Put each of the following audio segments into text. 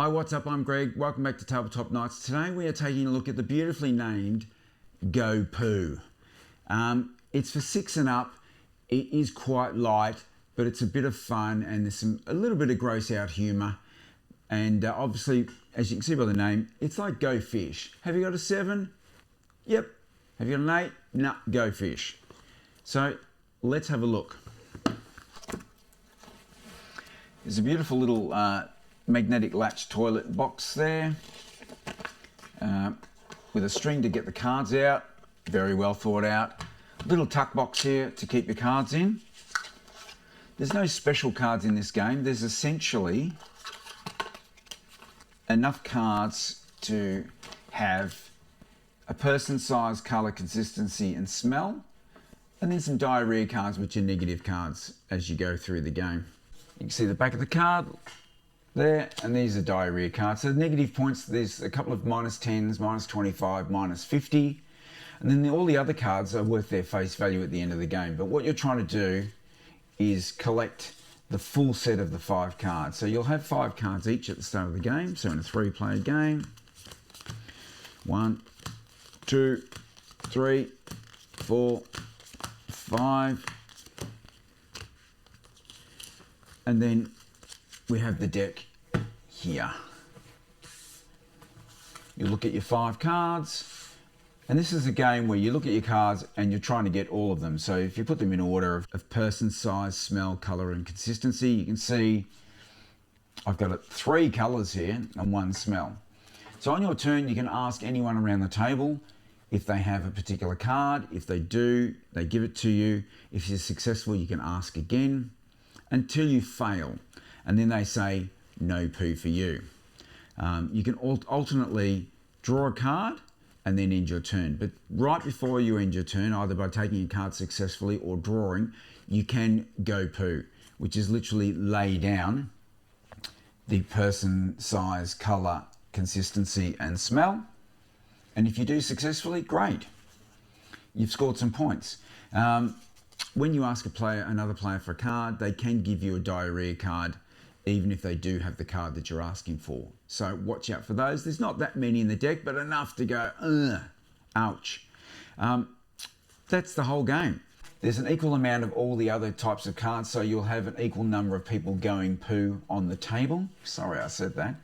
Hi, what's up? I'm Greg. Welcome back to Tabletop Nights. Today we are taking a look at the beautifully named Go Poo. It's for 6 and up. It is quite light, but it's a bit of fun and there's a little bit of gross out humour. And obviously, as you can see by the name, it's like Go Fish. Have you got a 7? Yep. Have you got an 8? No, Go Fish. So let's have a look. There's a beautiful little magnetic latch toilet box there with a string to get the cards out. Very well thought out. Little tuck box here to keep your cards in. There's no special cards in this game. There's essentially enough cards to have a person size, colour, consistency and smell, and then some diarrhea cards, which are negative cards as you go through the game. You can see the back of the card there, and these are diarrhea cards. So negative points, there's a couple of -10s, -25, -50, and then all the other cards are worth their face value at the end of the game. But what you're trying to do is collect the full set of the 5 cards. So you'll have 5 cards each at the start of the game. So in a 3-player game, 1, 2, 3, 4, 5, and then we have the deck here. You look at your 5 cards, and this is a game where you look at your cards and you're trying to get all of them. So if you put them in order of person size, smell, colour and consistency, you can see I've got 3 colours here and 1 smell. So on your turn, you can ask anyone around the table if they have a particular card. If they do, they give it to you. If you're successful, you can ask again until you fail, and then they say no poo for you. You can alternately draw a card and then end your turn, but right before you end your turn, either by taking a card successfully or drawing, you can go poo, which is literally lay down the person size, colour, consistency and smell, and if you do successfully, great, you've scored some points. When you ask another player for a card, they can give you a diarrhea card, even if they do have the card that you're asking for. So watch out for those. There's not that many in the deck, but enough to go, ugh, ouch. That's the whole game. There's an equal amount of all the other types of cards, so you'll have an equal number of people going poo on the table. Sorry I said that.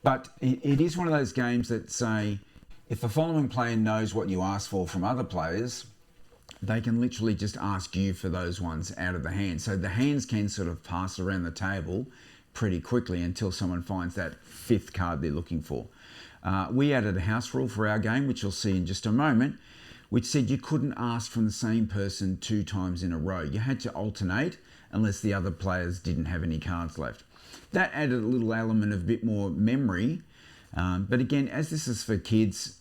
But it is one of those games that say, if the following player knows what you asked for from other players, they can literally just ask you for those ones out of the hand. So the hands can sort of pass around the table pretty quickly until someone finds that 5th card they're looking for. We added a house rule for our game, which you'll see in just a moment, which said you couldn't ask from the same person 2 times in a row. You had to alternate unless the other players didn't have any cards left. That added a little element of a bit more memory. But again, as this is for kids,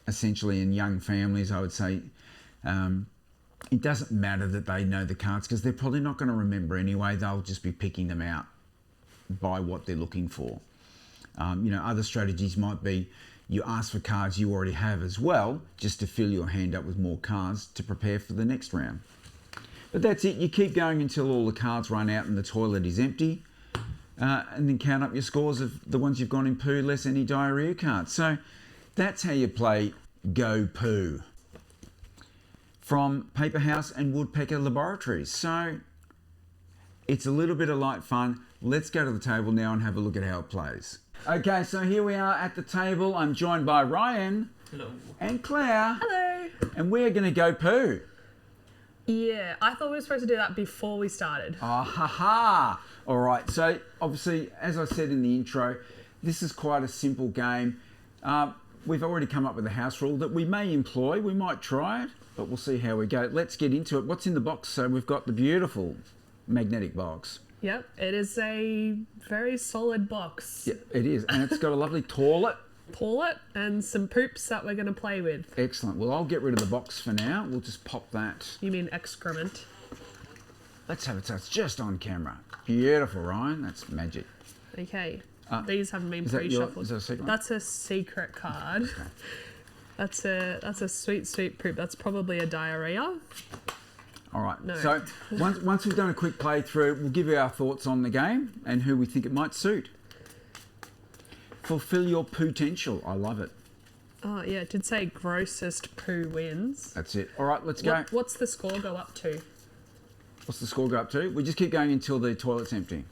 essentially, in young families, I would say, it doesn't matter that they know the cards because they're probably not going to remember anyway. They'll just be picking them out by what they're looking for. Other strategies might be you ask for cards you already have as well, just to fill your hand up with more cards to prepare for the next round. But that's it. You keep going until all the cards run out and the toilet is empty, and then count up your scores of the ones you've gone in poo less any diarrhea cards. So that's how you play Go Poo from Paper House and Woodpecker Laboratories. So it's a little bit of light fun. Let's go to the table now and have a look at how it plays. Okay, so here we are at the table. I'm joined by Ryan. Hello. And Claire. Hello. And we're going to go poo. Yeah, I thought we were supposed to do that before we started. Ah, ha, ha. All right, so obviously, as I said in the intro, this is quite a simple game. We've already come up with a house rule that we may employ. We might try it, but we'll see how we go. Let's get into it. What's in the box? So we've got the beautiful magnetic box. Yep, it is a very solid box. Yeah, it is. And it's got a lovely toilet. Toilet and some poops that we're going to play with. Excellent. Well, I'll get rid of the box for now. We'll just pop that. You mean excrement? Let's have it so it's just on camera. Beautiful, Ryan. That's magic. Okay. These haven't been is that pre-shuffled. is that a secret? That's a secret card. Okay. That's a sweet poop. That's probably a diarrhea. All right. No. So once we've done a quick playthrough, we'll give you our thoughts on the game and who we think it might suit. Fulfill your potential. I love it. Oh, yeah, it did say grossest poo wins. That's it. All right, let's go. What's the score go up to? What's the score go up to? We just keep going until the toilet's empty,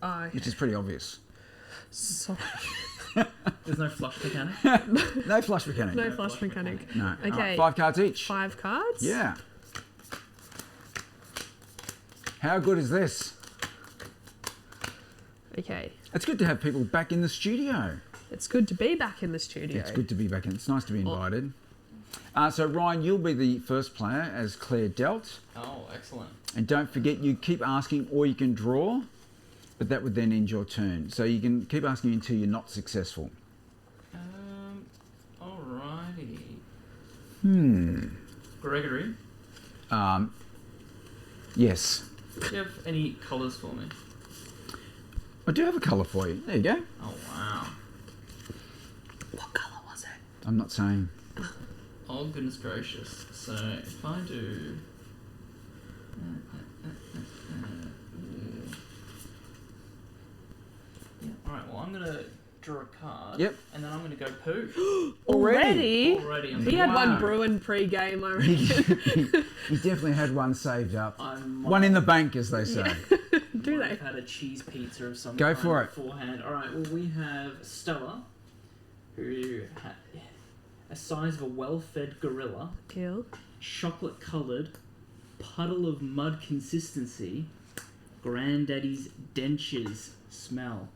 Oh, which is pretty obvious. sorry. There's no flush mechanic. No flush mechanic. No flush mechanic. No. All Okay. right, 5 cards each. 5 cards? Yeah. How good is this? Okay. It's good to have people back in the studio. It's good to be back in the studio. It's good to be back in. It's nice to be invited. So Ryan, you'll be the first player as Claire dealt. Oh, excellent. And don't forget, you keep asking or you can draw, but that would then end your turn. So you can keep asking until you're not successful. Alrighty. Gregory, Yes. do you have any colours for me? I do have a colour for you. There you go. Oh, wow. What colour was it? I'm not saying. Oh, goodness gracious. So, if I do... Yeah, alright, well, I'm going to draw a card. Yep. And then I'm going to go poo. Already? Already. He had Wow. one brewing pre-game, I He reckon. definitely had one saved up. I One in the bank, as they say. Do might they? have had a cheese pizza of some Go kind for it. beforehand. Alright, well, we have Stella, who had a size of a well-fed gorilla, Kill. chocolate-coloured, puddle of mud consistency, granddaddy's dentures smell.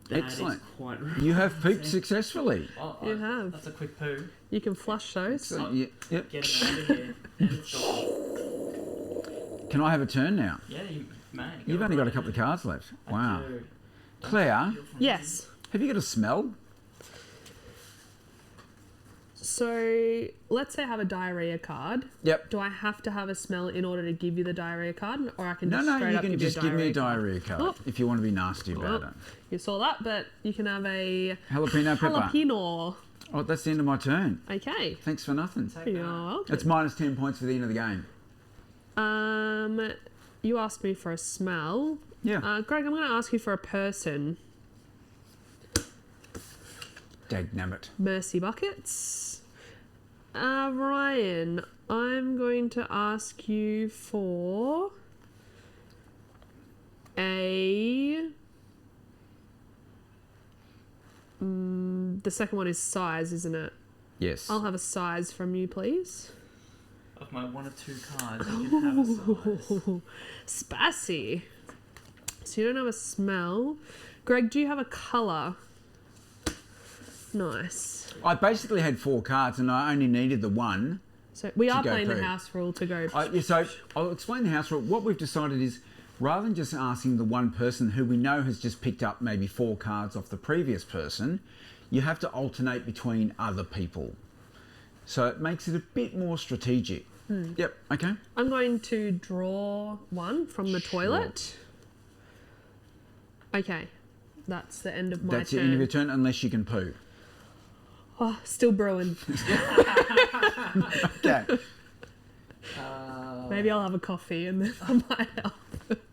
That is Excellent. quite You have pooped romantic. successfully. Oh, You have. That's a quick poo. You can flush those. So, yep. Get him out of here. And it's gone. Can I have a turn now? Yeah, you may. You've only got a couple of cards left. I Wow. do. Claire, Yes. have you got a smell? So let's say I have a diarrhea card. Yep. Do I have to have a smell in order to give you the diarrhea card, or I can No, just no, straight you up can give just you a give me a diarrhea diarrhea card Oh. if you want to be nasty about Oh. it. You saw that, but you can have a Jalapeno pepper. jalapeno. Oh, that's the end of my turn. Okay. Thanks for nothing. Take You're that. welcome. That's minus 10 points for the end of the game. You asked me for a smell. Yeah. Greg, I'm going to ask you for a person. Dagnabbit. Mercy buckets. Ryan, I'm going to ask you for a. The second one is size, isn't it? Yes. I'll have a size from you, please. Of my 1 or 2 cards, you can have a size. Spicy. So you don't have a smell. Greg, do you have a colour? Nice. I basically had 4 cards and I only needed the one. So we are go playing the poo. house rule to go. Yeah, so I'll explain the house rule. What we've decided is rather than just asking the one person who we know has just picked up maybe 4 cards off the previous person, you have to alternate between other people. So it makes it a bit more strategic. Yep, okay. I'm going to draw one from the toilet. Okay. That's the end of my That's the turn. end of your turn unless you can poo. Oh, still brewing. Okay. Maybe I'll have a coffee and then I might help.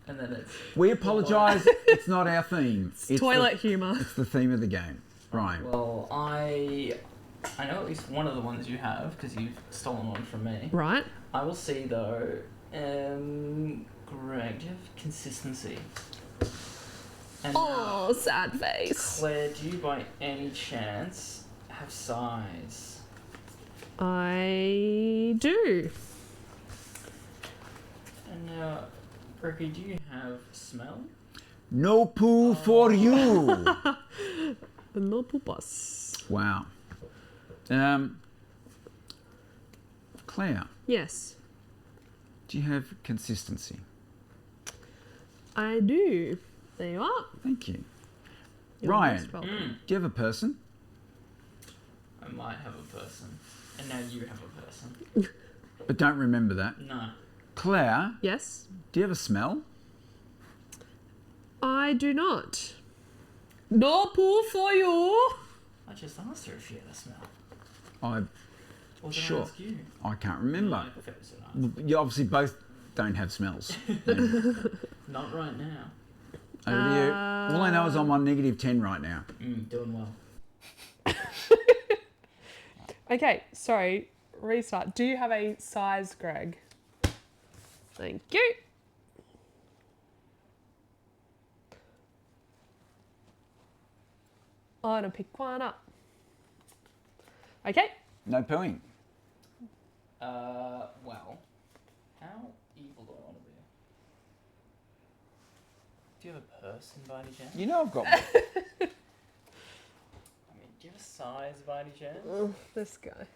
And then it's... We apologise. It's not our theme. It's Toilet humour. It's the theme of the game. Ryan. Well, I know at least one of the ones you have, because you've stolen one from me. Right. I will see, though. Greg, do you have consistency? And Oh, sad face. Claire, do you by any chance have size? I do. And now, Gregory, do you have smell? No poo for you. No pupas. Wow. Claire, Yes, do you have consistency? I do. There you are. Thank you. You're Ryan. most welcome. Do you have a person? I might have a person. And now you have a person. But don't remember that. No. Claire, Yes, do you have a smell? I do not. No poo for you. I just asked her if she had a smell. I Or did Sure. I ask you? can't remember. No, I prefer to say no. You obviously both don't have smells. Not right now. Over to you. All I know is I'm on -10 right now. Doing well. Okay, sorry. Restart. Do you have a size, Greg? Thank you. I'm gonna pick one up. Okay. No pooing. Well, how evil do I want to be? Do you have a person by any chance? You know I've got one. I mean, do you have a size by any chance? This guy.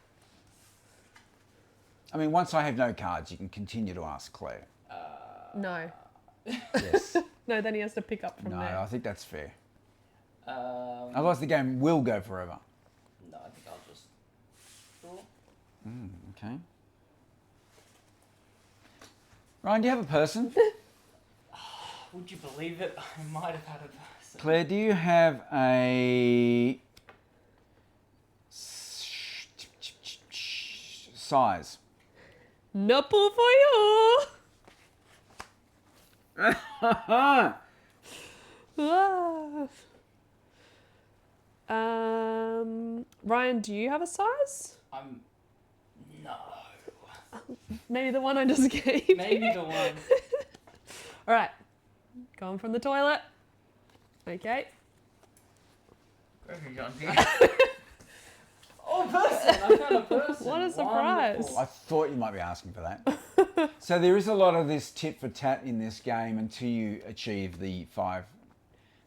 I mean, once I have no cards, you can continue to ask Claire. No. Yes. No, then he has to pick up from No, there. I think that's fair. No, Otherwise, the game will go forever. I think I'll just draw. Okay. Ryan, do you have a person? Would you believe it? I might have had a person. Claire, do you have a size? Nipple for you. Ryan, do you have a size? No. Maybe the one I just gave you. Maybe the one. All right. Going from the toilet. Okay. Gregory John here. Oh, person! I found a person. What a surprise. Wonderful. I thought you might be asking for that. So there is a lot of this tit for tat in this game until you achieve the five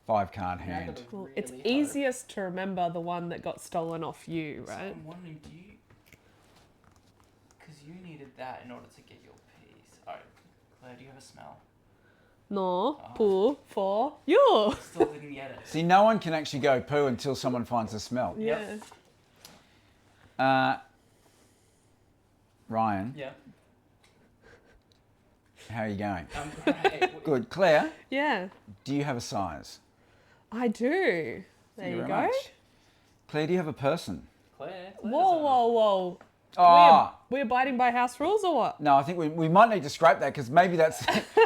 card hand. Well, it's Really hope. easiest to remember the one that got stolen off you, So right? I'm wondering, do you... Because you needed that in order to get your piece. Alright, Claire, do you have a smell? No, poo for you. Still didn't get it. See, no one can actually go poo until someone finds the smell. Yeah. Ryan, Yeah. how are you going? I'm great. Good. Claire, Yeah, do you have a size? I do. There Thank you very go. much. Claire, do you have a person? Claire Whoa, whoa, whoa. Oh, We're abiding by house rules or what? no, I think we might need to scrape that because maybe that's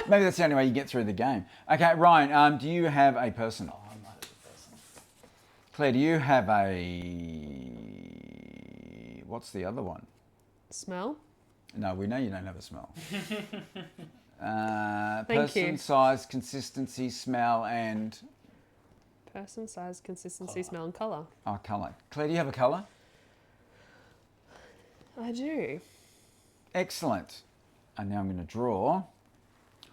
maybe that's the only way you get through the game. Okay, Ryan, do you have a person? Oh, I might have a person. Claire, do you have a... What's the other one? Smell? No, we know you don't have a smell. Thank person, you. size, consistency, smell, and... Person, size, consistency, smell, and colour. Oh, colour. Claire, do you have a colour? I do. Excellent. And now I'm going to draw.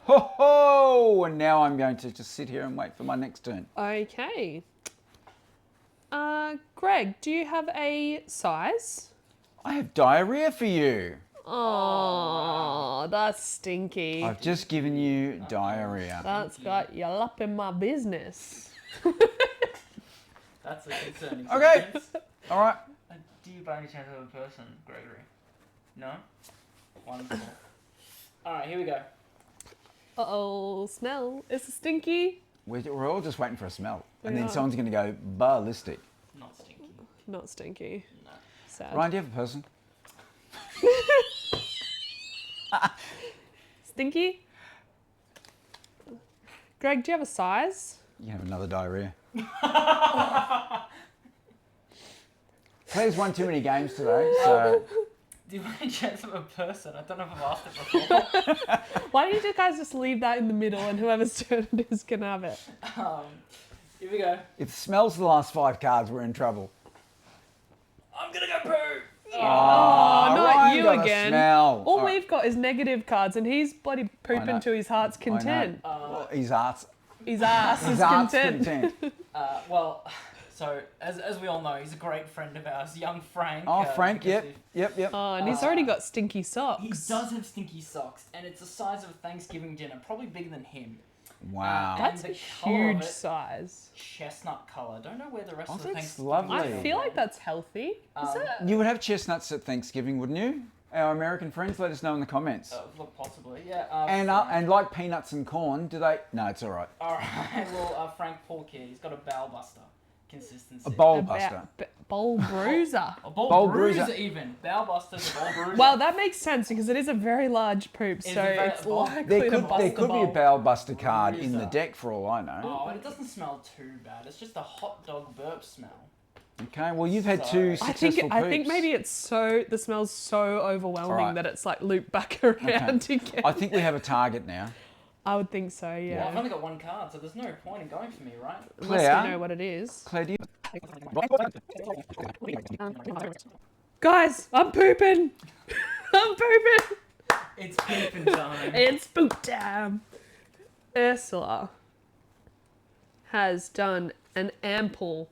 Ho ho! And now I'm going to just sit here and wait for my next turn. Okay. Greg, do you have a size? I have diarrhea for you. Oh, that's stinky. I've just given you diarrhea. That's got you up in my business. That's a concerning Okay. sentence. All right. Do you by any chance have a person, Gregory? No? Wonderful. Alright, here we go. Uh-oh, smell. Is it stinky? We're all just waiting for a smell. And We then are. someone's going to go ballistic. Not stinky. Not stinky. No. Sad. Ryan, do you have a person? Stinky? Greg, do you have a size? You have another diarrhea. Claire's won too many games today, so... Do you by any chance have a person? I don't know if I've asked it before. Why don't you guys just leave that in the middle and whoever's turn it is can have it? Here we go. If smells the last 5 cards, we're in trouble. I'm gonna go poo! Oh, not Ryan you got a again. smell. All we've got is negative cards and he's bloody pooping to his heart's I know. content. Well, his art's His ass is art's content. content. Well, so, as we all know, he's a great friend of ours, young Frank. Oh, Frank, because yep. Oh, and he's already got stinky socks. He does have stinky socks, and it's the size of a Thanksgiving dinner, probably bigger than him. Wow. That's and a the colour of huge it- size. Chestnut colour. Don't know where the rest Oh, of the that's Thanksgiving lovely. I Really? feel like that's healthy. Is it? You would have chestnuts at Thanksgiving, wouldn't you? Our American friends, let us know in the comments. Look, possibly, yeah. And like peanuts and corn, do they? No, it's all right. Alright, well, Frank, poor kid, he's got a bowel buster Consistency. A bowl buster. Bowl bruiser. A bowl, Bowl bruiser, bruiser. even. Bowl buster's a bowl bruiser. Well, that makes sense because it is a very large poop, Is so it very- it's well, likely There to could, bust there the could be a bowl. bowl buster card in the Bruiser. deck for all I know. Oh, and it doesn't smell too bad. It's just a hot dog burp smell. Okay, well you've had So- two I successful think poops. maybe it's the smell's so overwhelming Alright. that it's like looped back around again. I think we have a target now. I would think so, Well, yeah. I've only got one card, so there's no point in going for me, right? Unless Claire? we know what it is. Claire, do you... Guys, I'm pooping. I'm pooping. It's pooping time. It's poop time. Ursula has done an ample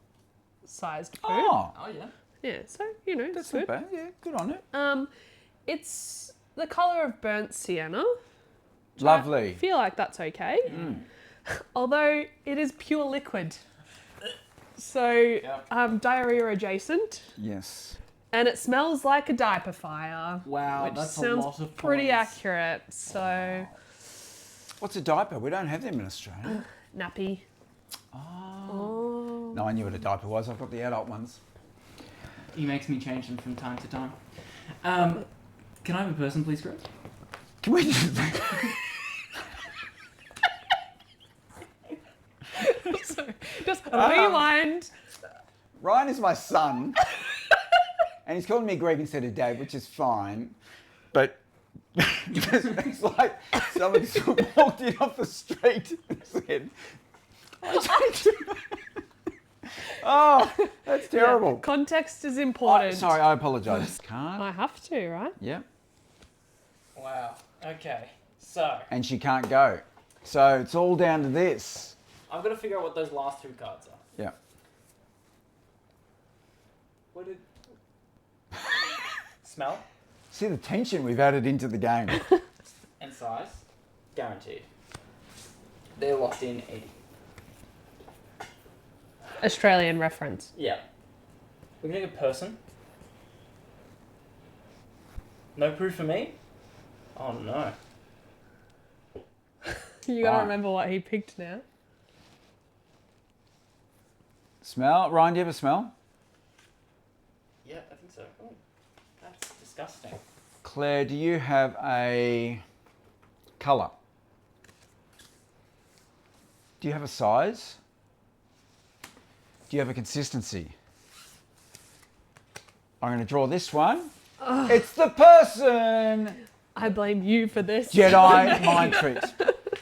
sized poop. Oh, Oh, yeah. Yeah, so you know, that's it's not good. bad. Yeah, good on it. It's the colour of burnt sienna. I Lovely. feel like that's okay. Although it is pure liquid. So diarrhea adjacent. Yes. And it smells like a diaper fire. Wow, Which that's a sounds lot of pretty points. accurate. So What's a diaper? We don't have them in Australia. nappy. Oh. No, I knew what a diaper was. I've got the adult ones. He makes me change them from time to time. Can I have a person, please, Chris? Can we just... So just rewind. Ryan is my son, and he's calling me Greg instead of Dad, which is fine. But it's like someone just walked in off the street and said, "Oh, that's terrible." Context is Oh, important. sorry, I apologise. Can't. I have to, right? Yep. Wow. Okay. So, And she can't go. So it's all down to this. I've got to figure out what those last two cards are. Yeah. What did... Smell See the tension we've added into the game. and size. Guaranteed. They're locked in 80. Australian reference. Yeah. We're going to get person. No proof for me? Oh, no. You gotta Right. remember what he picked now. Smell. Ryan, do you have a smell? Yeah, I think so. Oh, that's disgusting. Claire, do you have a colour? Do you have a size? Do you have a consistency? I'm going to draw this one. It's the person! I blame you for this. Jedi mind tricks.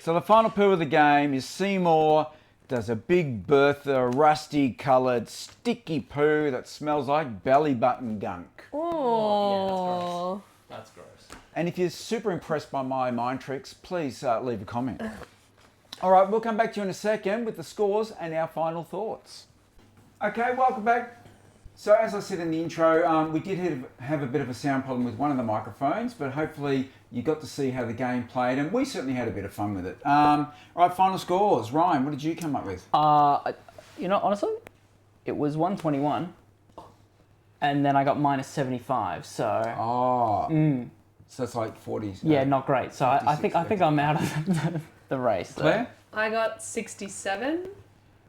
So the final poo of the game is Seymour does a big Bertha, rusty coloured, sticky poo that smells like belly button gunk. Oh. That's gross. And if you're super impressed by my mind tricks, please leave a comment. All right, we'll come back to you in a second with the scores and our final thoughts. Okay, welcome back. So as I said in the intro, we did have a bit of a sound problem with one of the microphones, but hopefully you got to see how the game played, and we certainly had a bit of fun with it. All right, final scores. Ryan, what did you come up with? You know, honestly, it was 121, and then I got minus 75. So Oh, so it's like 40. yeah, not great. So I think 56, I'm out of the race. So. Claire? I got 67.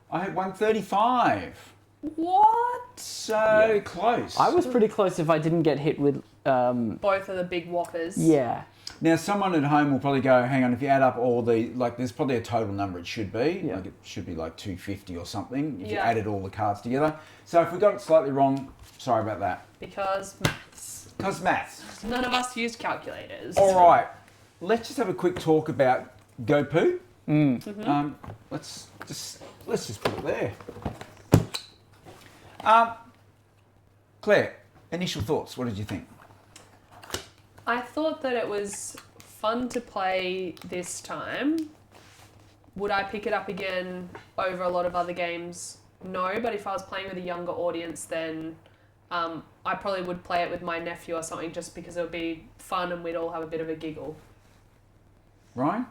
I had 135. What? So close. I was pretty close if I didn't get hit with Both of the big whoppers. yeah. Now, someone at home will probably go, hang on, if you add up all the, like, there's probably a total number it should be. Yeah. Like, it should be like 250 or something if you Yeah. added all the cards together. So if we got it slightly wrong, sorry about that. Because maths. Because maths. None of us used calculators. All right, let's just have a quick talk about GoPoo. Let's just put it there. Claire, initial thoughts. What did you think? I thought that it was fun to play this time. Would I pick it up again over a lot of other games? No, but if I was playing with a younger audience, then I probably would play it with my nephew or something just because it would be fun and we'd all have a bit of a giggle. Ryan?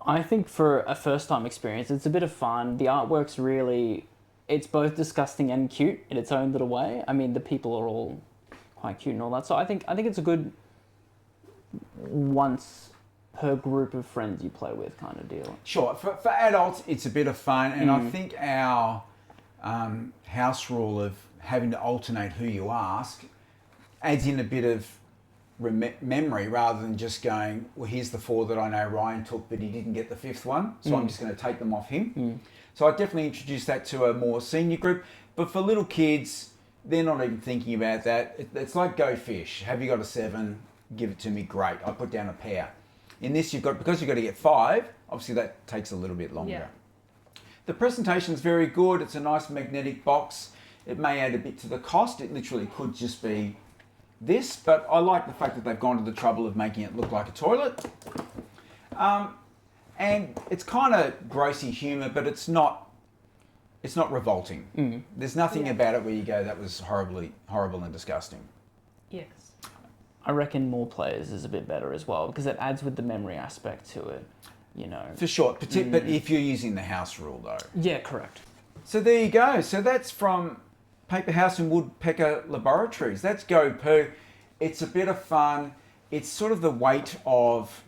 I think for a first time experience, it's a bit of fun. The artwork's really, it's both disgusting and cute in its own little way. I mean, the people are all quite cute and all that. So I think it's a good once per group of friends you play with kind of deal. Sure. For adults, it's a bit of fun, and I think our house rule of having to alternate who you ask adds in a bit of memory rather than just going, well, here's the 4 that I know Ryan took, but he didn't get the 5th one, so I'm just going to take them off him. So I definitely introduced that to a more senior group. But for little kids, they're not even thinking about that. It's like Go Fish. Have you got a 7? Give it to me. Great. I put down a pair. In this, because you've got to get 5, obviously that takes a little bit longer. Yeah. The presentation's very good. It's a nice magnetic box. It may add a bit to the cost. It literally could just be this, but I like the fact that they've gone to the trouble of making it look like a toilet. And it's kind of grossy humour, but it's not revolting. There's nothing about it where you go, that was horrible and disgusting. Yes. I reckon more players is a bit better as well because it adds with the memory aspect to it, you know. For sure, but if you're using the house rule though. Yeah, correct. So there you go. So that's from Paper House and Woodpecker Laboratories. That's Go Poo. It's a bit of fun. It's sort of the weight of,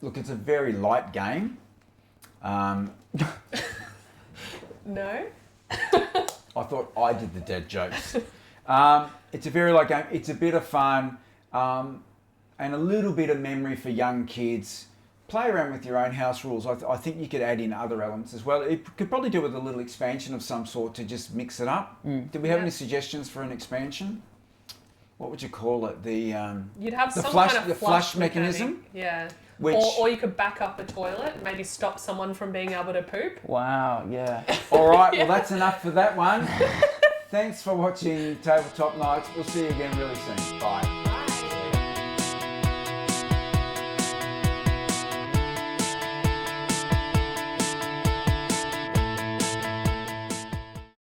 look, it's a very light game. No? I thought I did the dead jokes. It's a very light game. It's a bit of fun and a little bit of memory for young kids. Play around with your own house rules. I think you could add in other elements as well. It could probably do with a little expansion of some sort to just mix it up. Do we have any suggestions for an expansion? What would you call it? You'd have the some flush, kind of the flush mechanism. Yeah. Which, or you could back up a toilet and maybe stop someone from being able to poop. Wow, yeah. all right, well that's enough for that one. Thanks for watching Tabletop Nights. We'll see you again really soon. Bye.